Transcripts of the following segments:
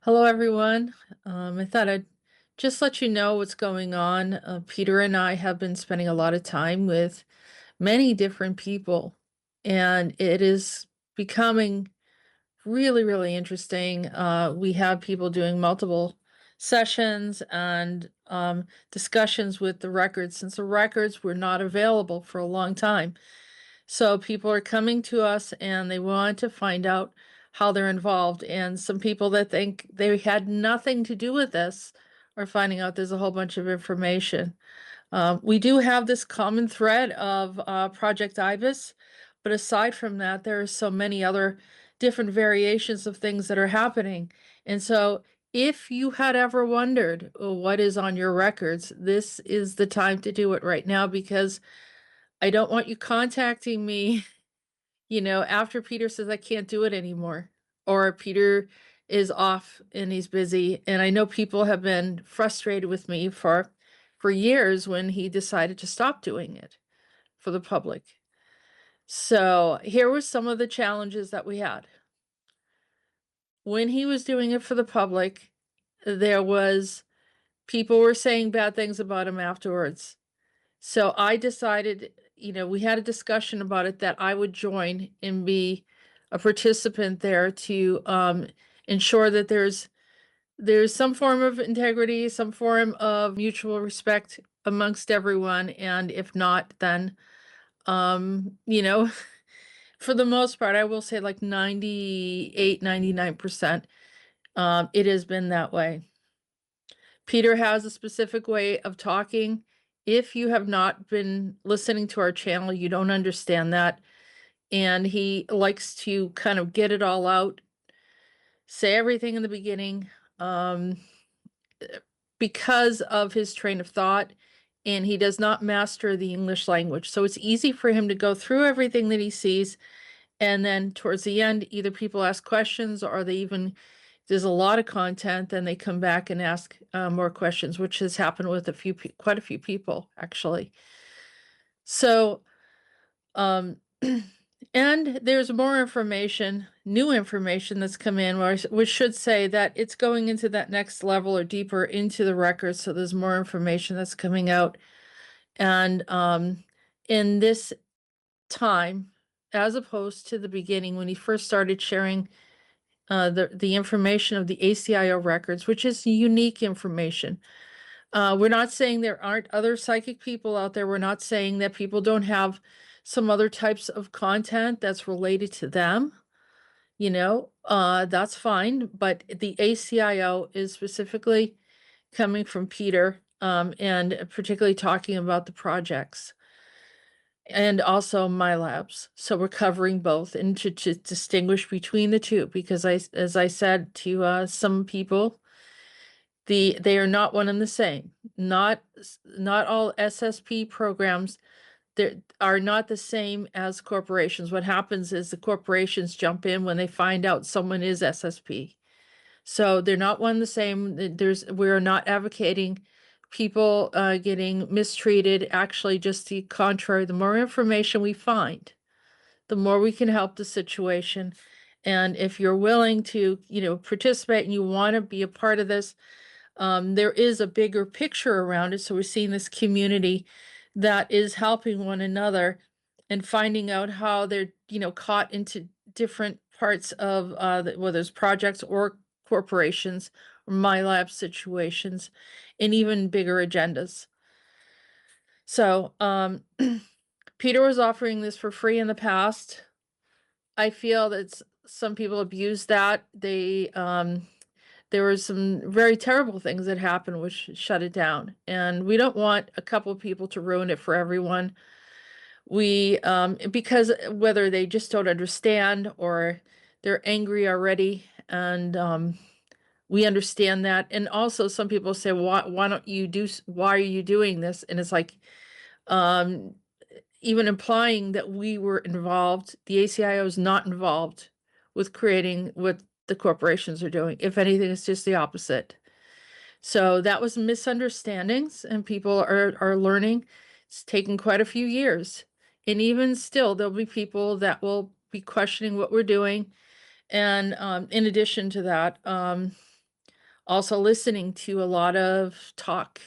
Hello, everyone. I thought I'd just let you know what's going on. Peter and I have been spending a lot of time with many different people, and it is becoming really, really interesting. We have people doing multiple sessions and discussions with the records since the records were not available for a long time. So people are coming to us and they want to find out how they're involved. And some people that think they had nothing to do with this are finding out there's a whole bunch of information. We do have this common thread of Project IBIS, but aside from that, there are so many other different variations of things that are happening. And so if you had ever wondered what is on your records, this is the time to do it right now because I don't want you contacting me, after Peter says I can't do it anymore, or Peter is off and he's busy. And I know people have been frustrated with me for years when he decided to stop doing it for the public. So here were some of the challenges that we had. When he was doing it for the public, there was people were saying bad things about him afterwards. So I decided, we had a discussion about it that I would join and be a participant there to ensure that there's some form of integrity, some form of mutual respect amongst everyone, and if not, then for the most part, I will say like 98, 99%, it has been that way. Peter has a specific way of talking. If you have not been listening to our channel, you don't understand that. And he likes to kind of get it all out, say everything in the beginning, because of his train of thought, and he does not master the English language. So it's easy for him to go through everything that he sees, and then towards the end, either people ask questions or they even there's a lot of content, then they come back and ask more questions, which has happened with quite a few people, actually. So, um, and there's more information, new information that's come in, which should say that it's going into that next level or deeper into the record. So there's more information that's coming out. And in this time, as opposed to the beginning when he first started sharing the information of the ACIO records, which is unique information. We're not saying there aren't other psychic people out there. We're not saying that people don't have some other types of content that's related to them. That's fine. But the ACIO is specifically coming from Peter, and particularly talking about the projects and also my labs. So we're covering both and to distinguish between the two, because as I said to some people, they are not one and the same. Not all SSP programs are not the same as corporations. What happens is the corporations jump in when they find out someone is SSP. So they're not one and the same. We're not advocating people getting mistreated. Actually, just the contrary. The more information we find, the more we can help the situation. And if you're willing to, participate and you want to be a part of this, there is a bigger picture around it. So we're seeing this community that is helping one another and finding out how they're, caught into different parts of whether it's projects or corporations or my lab situations and even bigger agendas. So Peter was offering this for free in the past. I feel that some people abused that. There were some very terrible things that happened which shut it down, and we don't want a couple of people to ruin it for everyone. Because whether they just don't understand or they're angry already, and we understand that. And also some people say, why are you doing this? And it's like, um, even implying that we were involved. The ACIO is not involved with creating what the corporations are doing. If anything, it's just the opposite. So that was misunderstandings, and people are learning. It's taken quite a few years. And even still, there'll be people that will be questioning what we're doing. And in addition to that, also listening to a lot of talk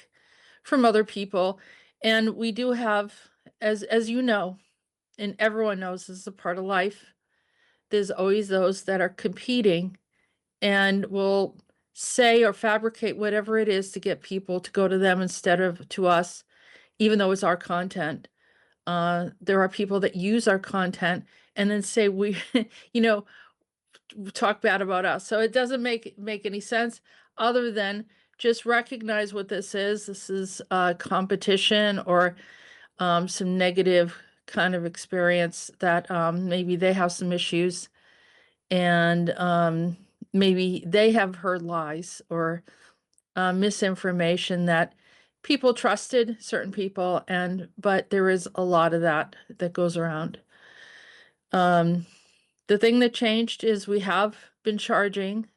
from other people. And we do have, as you know, and everyone knows this is a part of life, there's always those that are competing and will say or fabricate whatever it is to get people to go to them instead of to us, even though it's our content. There are people that use our content and then say we, you know, talk bad about us. So it doesn't make any sense other than just recognize what this is. This is competition or some negative kind of experience that maybe they have some issues and maybe they have heard lies or misinformation that people trusted certain people, and but there is a lot of that that goes around. The thing that changed is we have been charging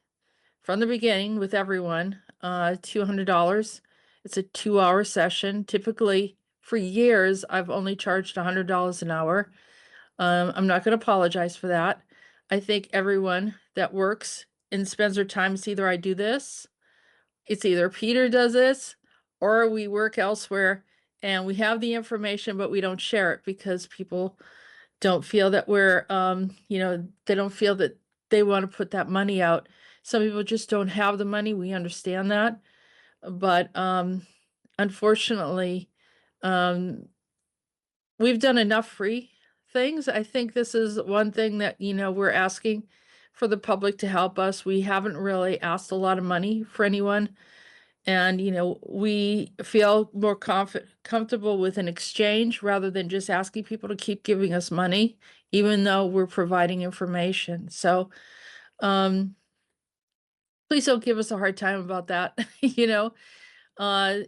from the beginning with everyone $200. It's a 2-hour session. Typically, for years, I've only charged $100 an hour. I'm not going to apologize for that. I think everyone that works and spends their time, it's either I do this, it's either Peter does this, or we work elsewhere and we have the information, but we don't share it because people don't feel that we're, they don't feel that they want to put that money out. Some people just don't have the money. We understand that. But unfortunately, um, we've done enough free things. I think this is one thing that, we're asking for the public to help us. We haven't really asked a lot of money for anyone. And, we feel more comfortable with an exchange rather than just asking people to keep giving us money, even though we're providing information. So, um, please don't give us a hard time about that. Uh,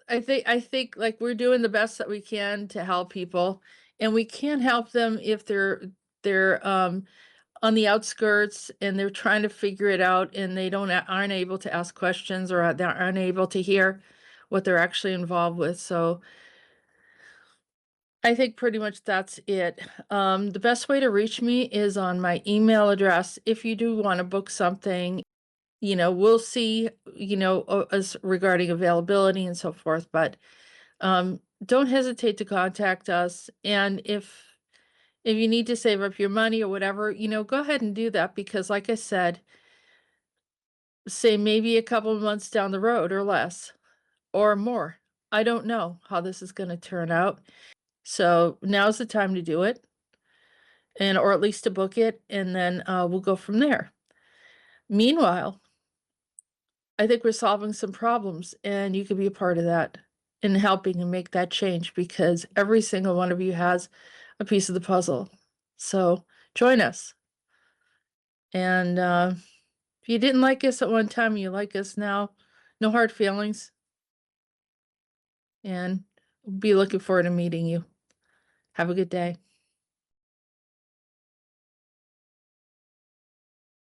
I think like we're doing the best that we can to help people, and we can't help them if they're on the outskirts and they're trying to figure it out and they aren't able to ask questions or they aren't able to hear what they're actually involved with. So I think pretty much that's it. The best way to reach me is on my email address. If you do want to book something, we'll see, as regarding availability and so forth, but don't hesitate to contact us. And if you need to save up your money or whatever, go ahead and do that because like I said, say maybe a couple of months down the road or less or more. I don't know how this is going to turn out. So now's the time to do it and or at least to book it and then we'll go from there. Meanwhile, I think we're solving some problems and you could be a part of that in helping and make that change because every single one of you has a piece of the puzzle. So join us. And if you didn't like us at one time, you like us now. No hard feelings. And be looking forward to meeting you. Have a good day.